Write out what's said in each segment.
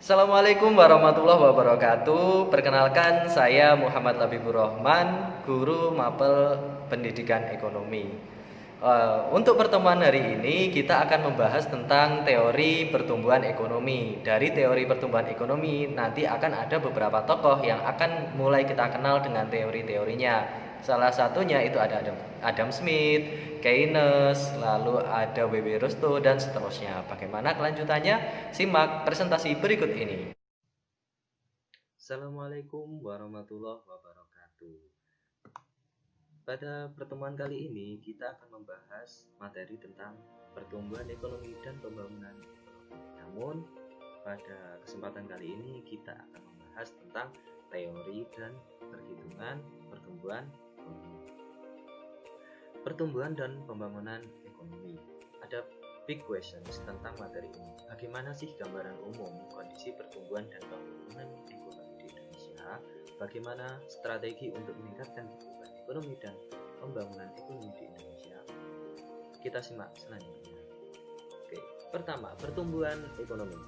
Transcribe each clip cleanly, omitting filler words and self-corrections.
Assalamualaikum warahmatullahi wabarakatuh. Perkenalkan, saya Muhammad Labibur Rahman, guru mapel pendidikan ekonomi. Untuk pertemuan hari ini kita akan membahas tentang teori pertumbuhan ekonomi. Dari teori pertumbuhan ekonomi nanti akan ada beberapa tokoh yang akan mulai kita kenal dengan teori-teorinya. Salah satunya itu ada Adam Smith, Keynes, lalu ada W.W. Rostow dan seterusnya. Bagaimana kelanjutannya? Simak presentasi berikut ini. Assalamualaikum warahmatullahi wabarakatuh. Pada pertemuan kali ini kita akan membahas materi tentang pertumbuhan ekonomi dan pembangunan ekonomi. Namun pada kesempatan kali ini kita akan membahas tentang teori dan perhitungan pertumbuhan ekonomi. Pertumbuhan dan pembangunan ekonomi. Ada big questions tentang materi ini. Bagaimana sih gambaran umum kondisi pertumbuhan dan pembangunan ekonomi di Indonesia? Bagaimana strategi untuk meningkatkan pertumbuhan ekonomi dan pembangunan ekonomi di Indonesia? Kita simak selanjutnya. Oke, pertama, pertumbuhan ekonomi.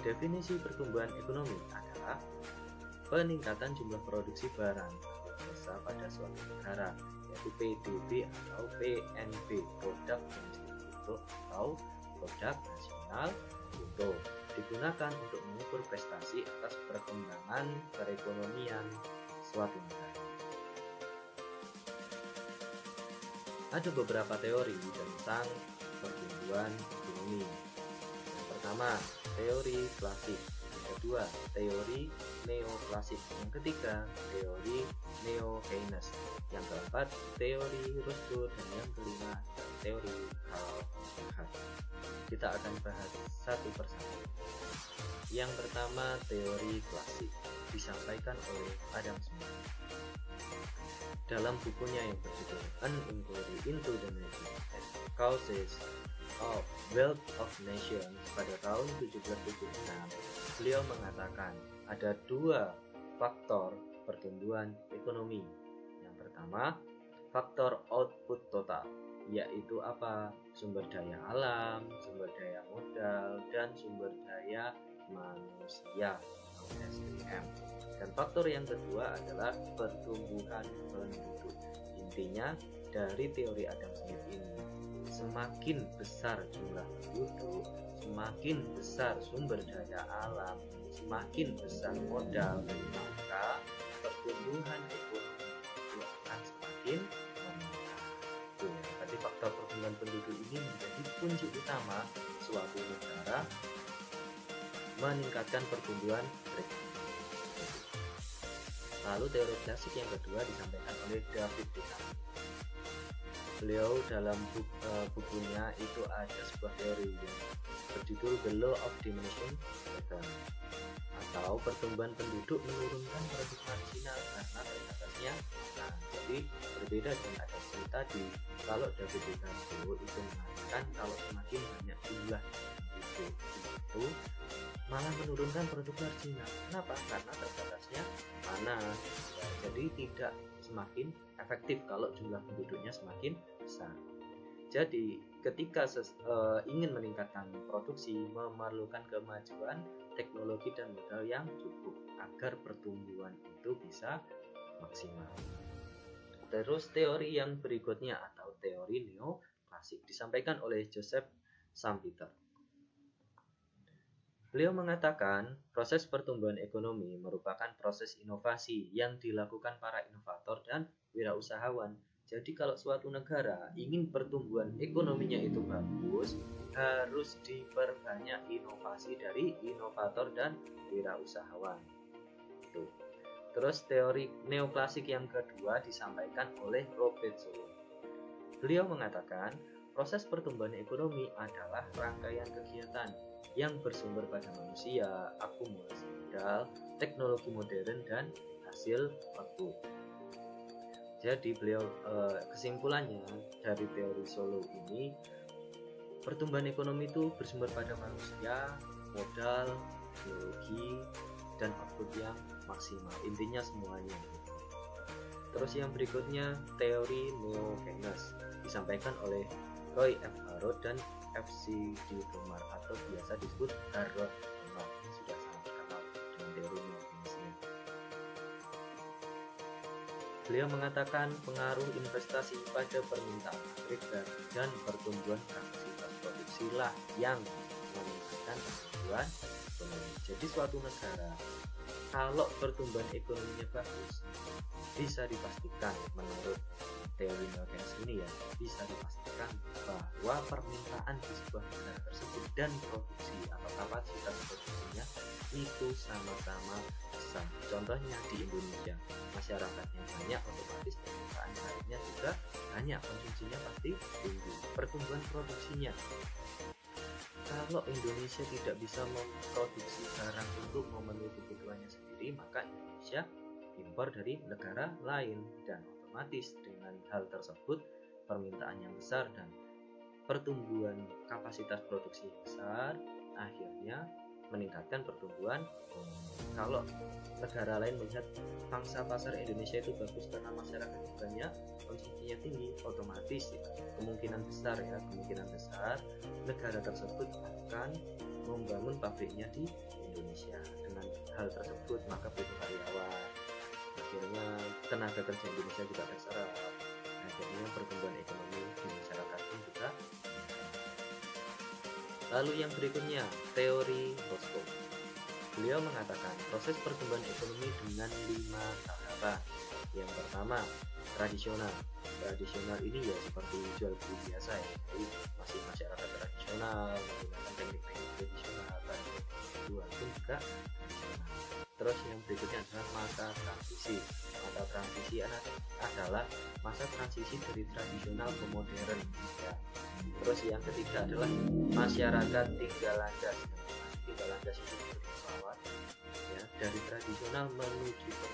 Definisi pertumbuhan ekonomi adalah peningkatan jumlah produksi barang atau jasa pada suatu negara, yaitu PDB atau PNB, produk domestik bruto atau produk nasional bruto, digunakan untuk mengukur prestasi atas perkembangan perekonomian suatu negara. Ada beberapa teori tentang pertumbuhan ekonomi. Yang pertama, teori klasik. Yang kedua, teori neoklasik. Yang ketiga, teori neo-Keynes. Yang keempat, teori Rostow. Dan yang kelima, teori Karl Marx. Kita akan bahas satu persatu. Yang pertama, teori klasik disampaikan oleh Adam Smith dalam bukunya yang berjudul An Inquiry into the Nature and Causes of Wealth of Nations pada tahun 1776. Beliau mengatakan ada dua faktor pertumbuhan ekonomi. Yang pertama, faktor output total, yaitu apa? Sumber daya alam, sumber daya modal, dan sumber daya manusia atau SDM. Dan faktor yang kedua adalah pertumbuhan penduduk. Intinya dari teori Adam Smith ini, semakin besar jumlah penduduk, semakin besar sumber daya alam, semakin besar modal, maka pertumbuhan ekonomi itu akan semakin meningkat. Berarti faktor pertumbuhan penduduk ini menjadi kunci utama suatu negara meningkatkan pertumbuhan ekonomi. Lalu teori klasik yang kedua disampaikan oleh David Ricardo. Beliau dalam bukunya itu ada sebuah teori yang berjudul The Law of Diminishing Returns, atau pertumbuhan penduduk menurunkan produk marginal karena terbatasnya. Nah, jadi berbeda dengan ada cerita tadi. Kalau David Ricardo itu mengatakan kalau semakin banyak jumlah penduduk itu malah menurunkan produk marginal. Kenapa? Karena terbatasnya panas. Jadi tidak semakin efektif kalau jumlah penduduknya semakin besar. Jadi ketika ingin meningkatkan produksi, memerlukan kemajuan teknologi dan modal yang cukup agar pertumbuhan itu bisa maksimal. Terus teori yang berikutnya atau teori neoklasik disampaikan oleh Joseph Schumpeter. Beliau mengatakan proses pertumbuhan ekonomi merupakan proses inovasi yang dilakukan para inovator dan wirausahawan. Jadi kalau suatu negara ingin pertumbuhan ekonominya itu bagus, harus diperbanyak inovasi dari inovator dan wirausahawan. Tuh. Terus teori neoklasik yang kedua disampaikan oleh Robert Solow. Beliau mengatakan proses pertumbuhan ekonomi adalah rangkaian kegiatan yang bersumber pada manusia, akumulasi modal, teknologi modern, dan hasil output. Jadi beliau kesimpulannya dari teori Solow ini, pertumbuhan ekonomi itu bersumber pada manusia, modal, teknologi, dan output yang maksimal. Intinya semuanya. Terus yang berikutnya teori neo-Keynes disampaikan oleh Roy F. Harrod dan F.C. D. Tomar atau biasa disebut Harrod Tomar. Sudah sama. Beliau mengatakan pengaruh investasi pada permintaan agregat dan pertumbuhan kapasitas produksi lah yang meningkatkan pertumbuhan ekonomi. Jadi suatu negara kalau pertumbuhan ekonominya bagus, bisa dipastikan menurut teori Keynes ini ya, bisa dipastikan bahwa permintaan di sebuah negara tersebut dan produksi atau kapasitas produksinya itu sama-sama besar. Contohnya di Indonesia, masyarakatnya banyak, otomatis permintaan barangnya juga banyak, konsumsinya pasti tinggi. Pertumbuhan produksinya, kalau Indonesia tidak bisa memproduksi barang untuk memenuhi kebutuhannya sendiri, maka Indonesia impor dari negara lain, dan otomatis dengan hal tersebut permintaan yang besar dan pertumbuhan kapasitas produksi yang besar akhirnya meningkatkan pertumbuhan ekonomi. Kalau negara lain melihat pangsa pasar Indonesia itu bagus karena masyarakatnya banyak, konsumsinya tinggi, otomatis ya, kemungkinan besar negara tersebut akan membangun pabriknya di Indonesia. Dengan hal tersebut maka butuh karyawan, akhirnya tenaga kerja Indonesia juga terserap, akhirnya pertumbuhan ekonomi di masyarakat pun juga. Lalu yang berikutnya, teori Roscoe. Beliau mengatakan proses pertumbuhan ekonomi dengan 5 tahapan. Yang pertama, tradisional. Tradisional ini ya seperti jual beli biasa ya, jadi masih masyarakat tradisional menggunakan teknik-teknik tradisional, jual pun juga tradisional. Terus yang berikutnya adalah masa transisi. Masa transisi adalah masa transisi dari tradisional ke modern ya. Terus yang ketiga adalah masyarakat tinggal landas. Tinggal landas itu seperti pesawat ya, dari tradisional menuju ke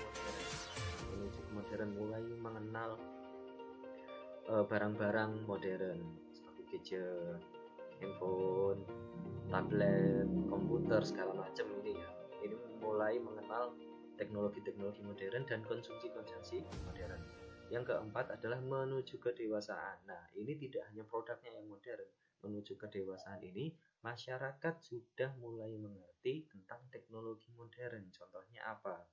modern, mulai mengenal barang-barang modern seperti gadget, handphone, tablet, komputer, segala macam ini ya. Ini mulai mengenal teknologi-teknologi modern dan konsumsi-konsumsi modern. Yang keempat adalah menuju kedewasaan. Nah, ini tidak hanya produknya yang modern. Menuju kedewasaan ini, masyarakat sudah mulai mengerti tentang teknologi modern. Contohnya apa?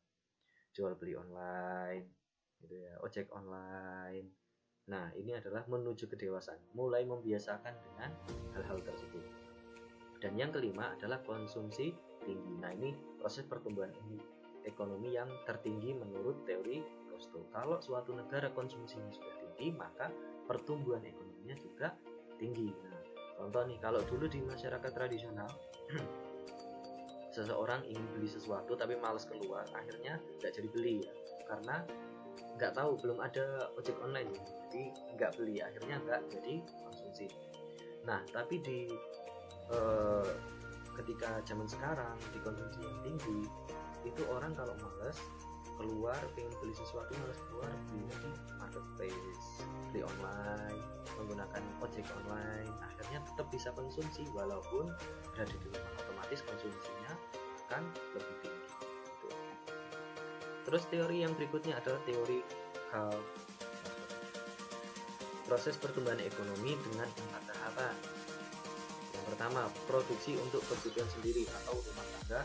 Jual beli online, gitu ya, ojek online. Nah, ini adalah menuju kedewasaan, mulai membiasakan dengan hal-hal tersebut. Dan yang kelima adalah konsumsi tinggi. Nah, ini proses pertumbuhan ekonomi yang tertinggi menurut teori Roscoe. Kalau suatu negara konsumsinya sudah tinggi, maka pertumbuhan ekonominya juga tinggi. Nah, contoh nih, kalau dulu di masyarakat tradisional seseorang ingin beli sesuatu tapi malas keluar, akhirnya nggak jadi beli ya, karena nggak tahu, belum ada ojek online ya, jadi nggak beli, akhirnya nggak jadi konsumsi. Nah, tapi di ketika zaman sekarang di konsumsi yang tinggi, itu orang kalau malas keluar, pengen beli sesuatu malas keluar, belinya di marketplace, beli online, menggunakan ojek online, akhirnya tetap bisa konsumsi walaupun berada di rumah, otomatis konsumsinya akan lebih tinggi gitu. Terus teori yang berikutnya adalah teori Karl. Proses pertumbuhan ekonomi dengan 4 tahapan. Yang pertama, produksi untuk kebutuhan sendiri atau rumah tangga.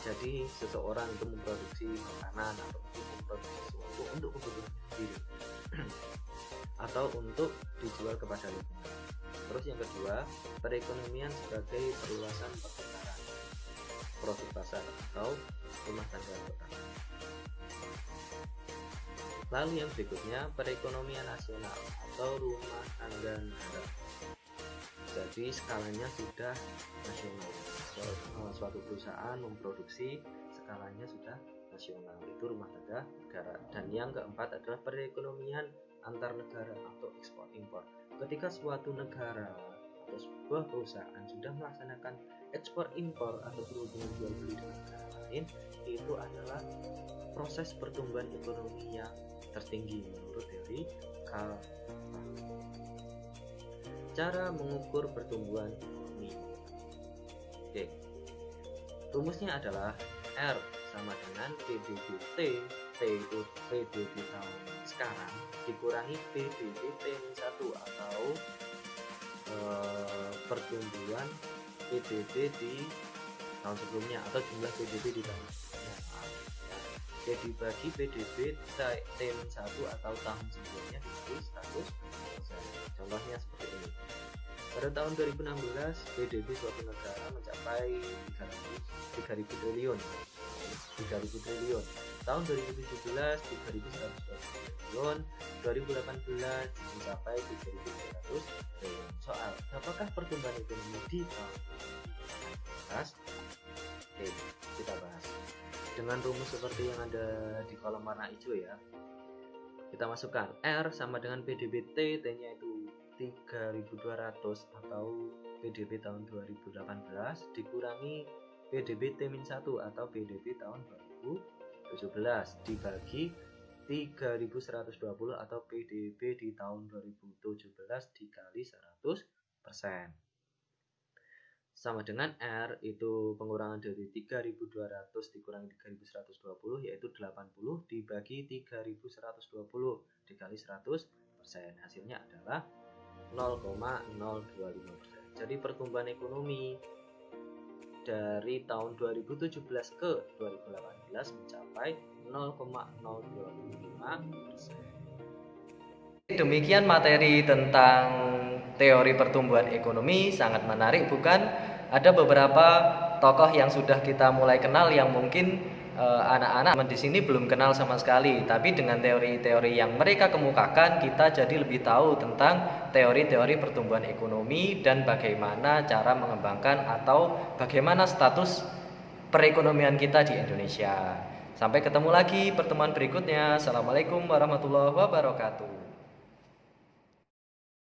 Jadi seseorang itu memproduksi makanan atau memproduksi sesuatu untuk kebutuhan sendiri atau untuk dijual kepada lingkungan. Terus yang kedua, perekonomian sebagai perluasan pertukaran produk pasar atau rumah tangga kota. Lalu yang berikutnya, perekonomian nasional atau rumah tangga negara. Jadi skalanya sudah nasional. Suatu perusahaan memproduksi, skalanya sudah nasional, itu rumah tangga negara. Dan yang keempat adalah perekonomian antar negara atau ekspor impor. Ketika suatu negara atau sebuah perusahaan sudah melaksanakan ekspor impor atau berhubungan jual beli dengan negara lain, itu adalah proses pertumbuhan ekonomi yang tertinggi menurut teori Karl. Cara mengukur pertumbuhan ekonomi. Oke. Rumusnya adalah R sama dengan PDB T itu PDB tahun sekarang dikurangi PDB T-1 atau pertumbuhan PDB di tahun sebelumnya atau jumlah PDB di tahun sebelumnya. ya dibagi PDB T-1 atau tahun sebelumnya dibagi 100%. Contohnya seperti ini. Pada tahun 2016 PDB suatu negara mencapai 3.000 triliun. Tahun 2017 3.120 triliun, 2018 mencapai 3.200 triliun. Soal, apakah pertumbuhan ekonomi di tahun 2018? Oke, kita bahas. Dengan rumus seperti yang ada di kolom warna hijau ya. Kita masukkan R sama dengan PDB T-nya itu 3.200 atau PDB tahun 2018 dikurangi PDB T-1 atau PDB tahun 2017 dibagi 3.120 atau PDB di tahun 2017 dikali 100%. Sama dengan R itu pengurangan dari 3.200 dikurangi 3.120 yaitu 80 dibagi 3.120 dikali 100%. Hasilnya adalah 0,025%. Jadi pertumbuhan ekonomi dari tahun 2017 ke 2018 mencapai 0,025%. Demikian materi tentang teori pertumbuhan ekonomi, sangat menarik bukan? Ada beberapa tokoh yang sudah kita mulai kenal yang mungkin anak-anak di sini belum kenal sama sekali, tapi dengan teori-teori yang mereka kemukakan kita jadi lebih tahu tentang teori-teori pertumbuhan ekonomi dan bagaimana cara mengembangkan atau bagaimana status perekonomian kita di Indonesia. Sampai ketemu lagi pertemuan berikutnya. Assalamualaikum warahmatullahi wabarakatuh.